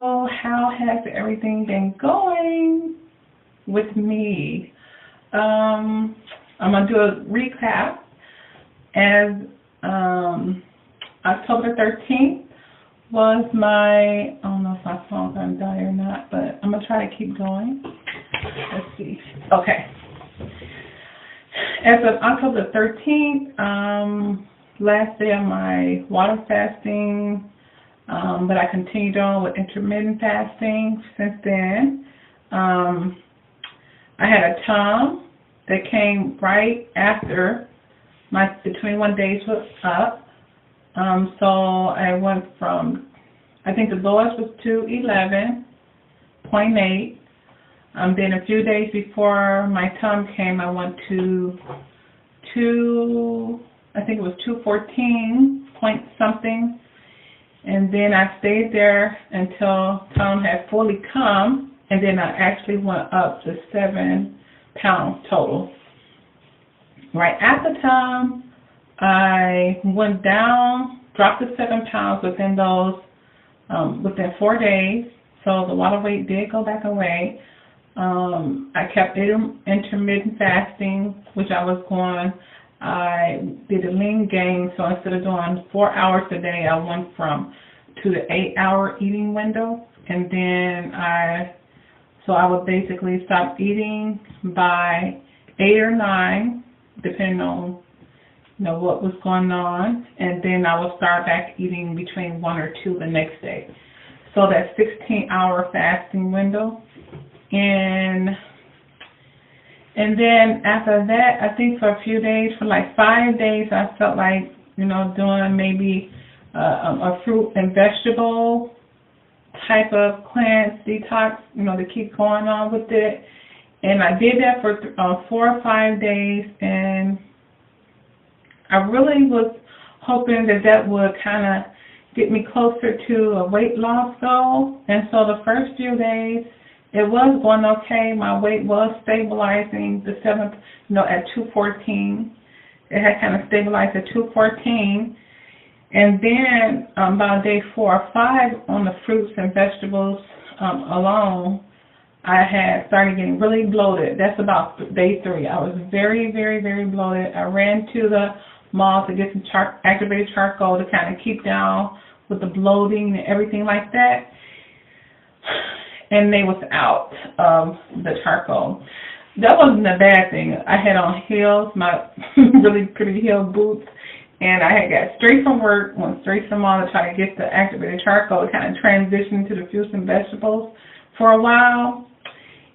So how has everything been going with me? I'm going to do a recap. As October 13th was my, I don't know if my phone's going to die or not, but I'm going to try to keep going. Let's see. Okay. As of October 13th, last day of my water fasting, but I continued on with intermittent fasting since then. I had a time that came right after the 21 days was up. So I went from, I think the lowest was 211.8. Then a few days before my time came, I went to I think it was 214 point something. And then I stayed there until time had fully come, and then I actually went up to 7 pounds total. Right at the time, I went down, dropped to 7 pounds within 4 days. So the water weight did go back away. I kept intermittent fasting, which I was going. I did a lean gain, so instead of doing 4 hours a day, I went to the 8-hour eating window, and then I would basically stop eating by 8 or 9, depending on what was going on, and then I would start back eating between 1 or 2 the next day. So that 16-hour fasting window, and then after that, I think for a few days, for like 5 days, I felt like, doing maybe a fruit and vegetable type of cleanse, detox, to keep going on with it. And I did that for 4 or 5 days, and I really was hoping that would kind of get me closer to a weight loss goal. And so the first few days, it was going okay. My weight was stabilizing. The 7th, at 214. It had kind of stabilized at 214. And then about day 4 or 5 on the fruits and vegetables alone, I had started getting really bloated. That's about day 3. I was very, very, very bloated. I ran to the mall to get some activated charcoal to kind of keep down with the bloating and everything like that. And they was out of the charcoal. That wasn't a bad thing. I had on heels, my really pretty heel boots, and I had got straight from work, went straight to the mall to try to get the activated charcoal, kind of transition to the fruits and vegetables for a while.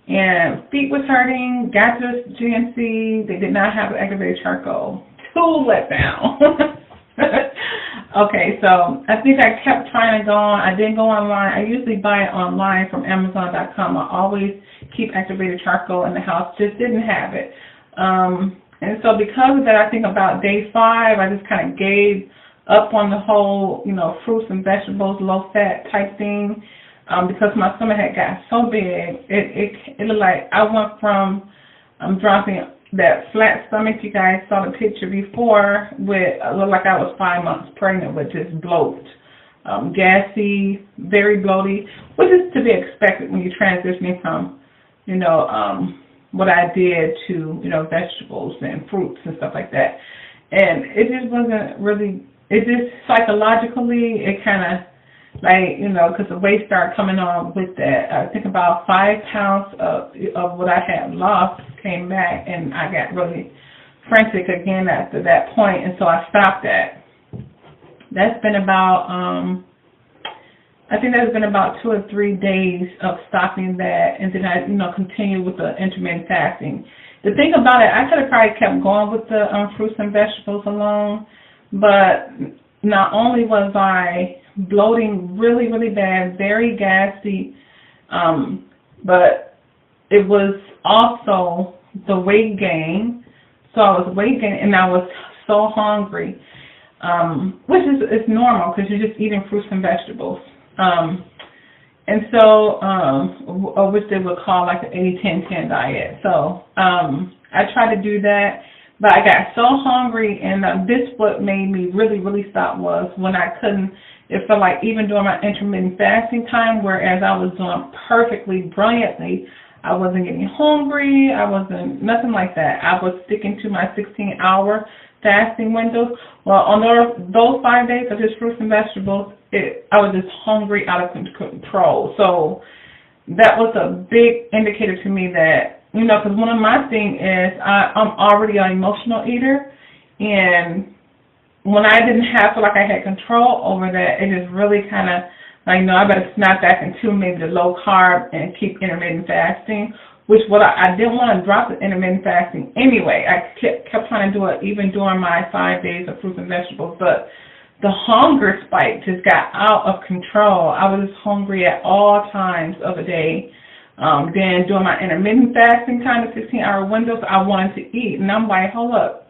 And feet was hurting, got to GNC, they did not have activated charcoal. 2 let down. Okay, so I think I kept trying to go on. I didn't go online. I usually buy it online from Amazon.com. I always keep activated charcoal in the house. Just didn't have it. And so because of that, I think about day 5, I just kind of gave up on the whole, fruits and vegetables, low-fat type thing, because my stomach had got so big. It looked like I went from dropping that flat stomach you guys saw the picture before, with it looked like I was 5 months pregnant with just bloat, gassy, very bloaty, which is to be expected when you're transitioning from, what I did to, vegetables and fruits and stuff like that. And it just wasn't really, it just psychologically, it kind of like, because the weight started coming on with that. I think about 5 pounds of what I had lost came back, and I got really frantic again after that point, and so I stopped that. That's been about, I think that's been about 2 or 3 days of stopping that, and then I, continued with the intermittent fasting. The thing about it, I could have probably kept going with the fruits and vegetables alone, but not only was I bloating really, really bad, very gassy, but it was also the weight gain. So I was weight gain, and I was so hungry, which is normal because you're just eating fruits and vegetables. And so, which they would call like the 80-10-10 diet. So I tried to do that, But I got so hungry, and this what made me really, really stop was when I couldn't, it felt like even during my intermittent fasting time, whereas I was doing perfectly, brilliantly, I wasn't getting hungry, I wasn't, nothing like that. I was sticking to my 16-hour fasting windows. Well, on those 5 days of just fruits and vegetables, I was just hungry out of control. So that was a big indicator to me that, you know, because one of my things is I'm already an emotional eater, and when I didn't feel like I had control over that, it just really kind of, like, no, I better snap back into maybe the low carb and keep intermittent fasting, which I didn't want to drop the intermittent fasting anyway. I kept trying to do it even during my 5 days of fruits and vegetables, but the hunger spike just got out of control. I was just hungry at all times of the day. Then during my intermittent fasting time, the 16-hour windows, I wanted to eat, and I'm like, hold up,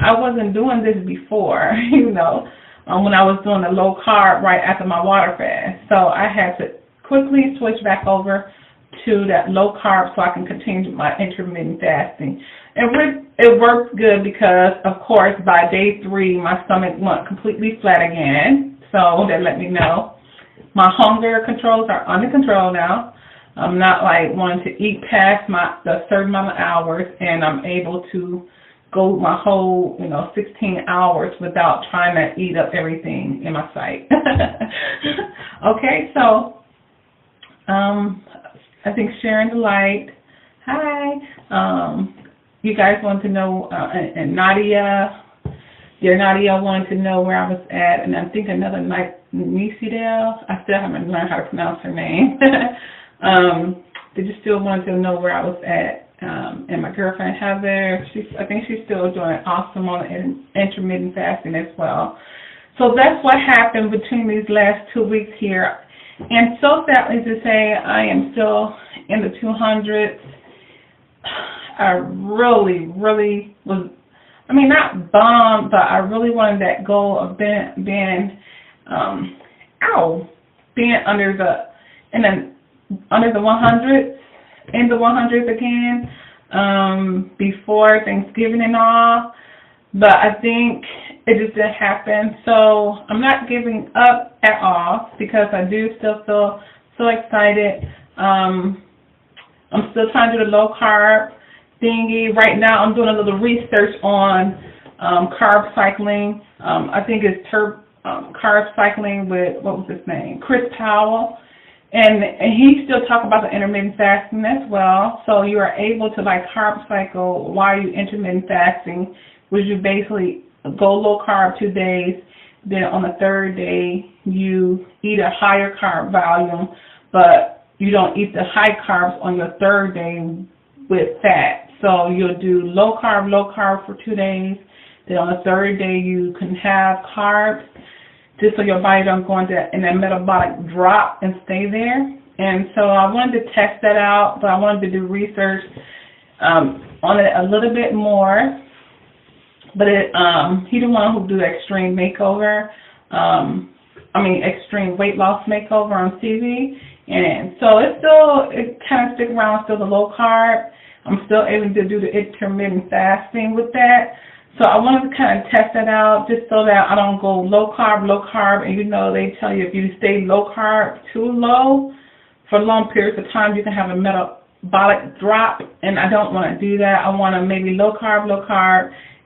I wasn't doing this before, you know. When I was doing the low carb right after my water fast. So I had to quickly switch back over to that low carb so I can continue my intermittent fasting. And it worked good because, of course, by day 3, my stomach went completely flat again. So that let me know my hunger controls are under control now. I'm not like wanting to eat past the certain amount of hours, and I'm able to go my whole, 16 hours without trying to eat up everything in my sight. Okay, so I think sharing the light. Hi. You guys want to know, and Nadia wanted to know where I was at, and I think another Nisidel. I still haven't learned how to pronounce her name. They just still wanted to know where I was at. And my girlfriend Heather, I think she's still doing awesome on intermittent fasting as well. So that's what happened between these last 2 weeks here. And so sadly to say, I am still in the 200s. I really, really was, not bummed, but I really wanted that goal of being under the 100s. In the 100s again, before Thanksgiving and all, but I think it just didn't happen. So I'm not giving up at all because I do still feel so excited. I'm still trying to do the low carb thingy. Right now I'm doing a little research on carb cycling. I think it's carb cycling with, what was his name, Chris Powell. And he still talk about the intermittent fasting as well. So you are able to carb cycle while you intermittent fasting, which you basically go low carb 2 days. Then on the third day you eat a higher carb volume, but you don't eat the high carbs on your third day with fat. So you'll do low carb for 2 days. Then on the third day you can have carbs, just so your body don't go into that metabolic drop and stay there. And so I wanted to test that out, but I wanted to do research on it a little bit more. But he the one who do extreme makeover, extreme weight loss makeover on TV. And so it kind of stick around still the low carb. I'm still able to do the intermittent fasting with that. So I wanted to kind of test that out just so that I don't go low carb, and they tell you if you stay low carb too low for long periods of time, you can have a metabolic drop, and I don't want to do that. I want to maybe low carb,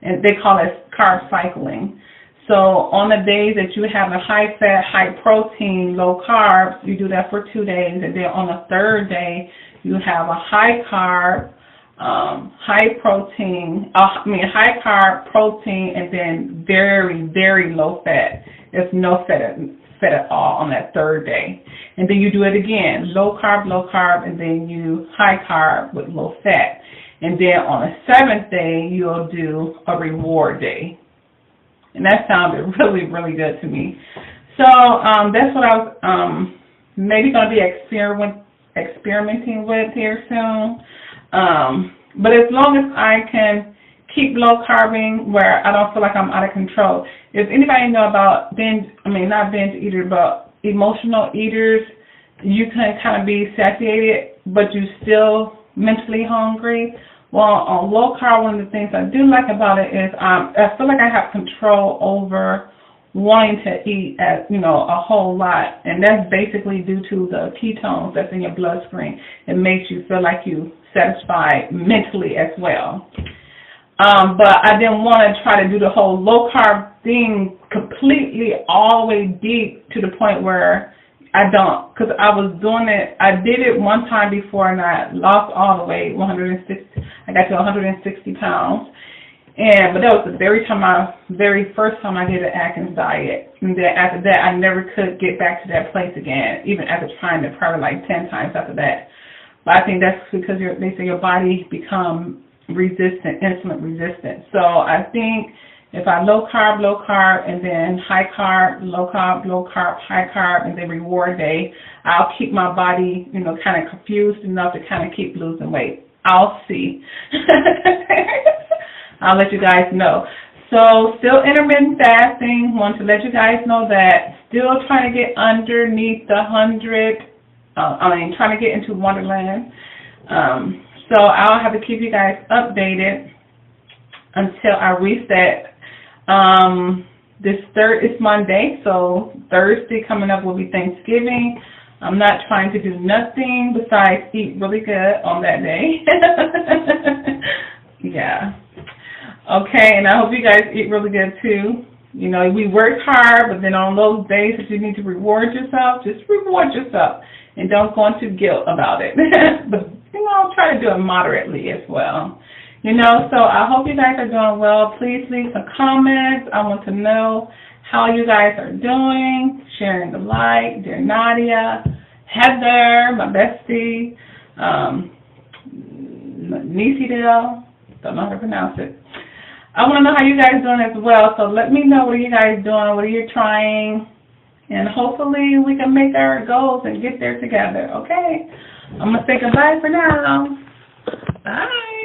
and they call it carb cycling. So on the days that you have a high fat, high protein, low carbs, you do that for 2 days, and then on the third day you have a high carb, high carb, protein, and then very, very low fat. There's no fat at all on that third day. And then you do it again, low carb, and then you high carb with low fat. And then on the 7th day, you'll do a reward day. And that sounded really, really good to me. So that's what I was maybe going to be experimenting with here soon. But as long as I can keep low carbing where I don't feel like I'm out of control. If anybody know about not binge eaters, but emotional eaters, you can kind of be satiated, but you still mentally hungry. Well, on low carb, one of the things I do like about it is I feel like I have control over wanting to eat a whole lot, and that's basically due to the ketones that's in your bloodstream. It makes you feel like you satisfied mentally as well. But I didn't want to try to do the whole low carb thing completely all the way deep to the point where I don't, because I was doing it. I did it one time before and I lost all the weight, 160. I got to 160 pounds, but that was the very first time I did an Atkins diet. And then after that, I never could get back to that place again, even after trying it probably like 10 times after that. But I think that's because they say your body become resistant, insulin resistant. So I think if I low carb, and then high carb, low carb, high carb, and then reward day, I'll keep my body, kind of confused enough to kind of keep losing weight. I'll see. I'll let you guys know. So still intermittent fasting. Want to let you guys know that. Still trying to get underneath the 100. Trying to get into Wonderland. So I'll have to keep you guys updated until I reset. This is Monday, so Thursday coming up will be Thanksgiving. I'm not trying to do nothing besides eat really good on that day. Yeah. Okay, and I hope you guys eat really good too. We work hard, but then on those days that you need to reward yourself, just reward yourself and don't go into guilt about it. But, try to do it moderately as well. So I hope you guys are doing well. Please leave some comments. I want to know how you guys are doing. Sharing the light, dear Nadia, Heather, my bestie, Nisidel, don't know how to pronounce it. I want to know how you guys are doing as well. So let me know what are you guys doing, what are you trying, and hopefully we can make our goals and get there together, okay? I'm going to say goodbye for now. Bye.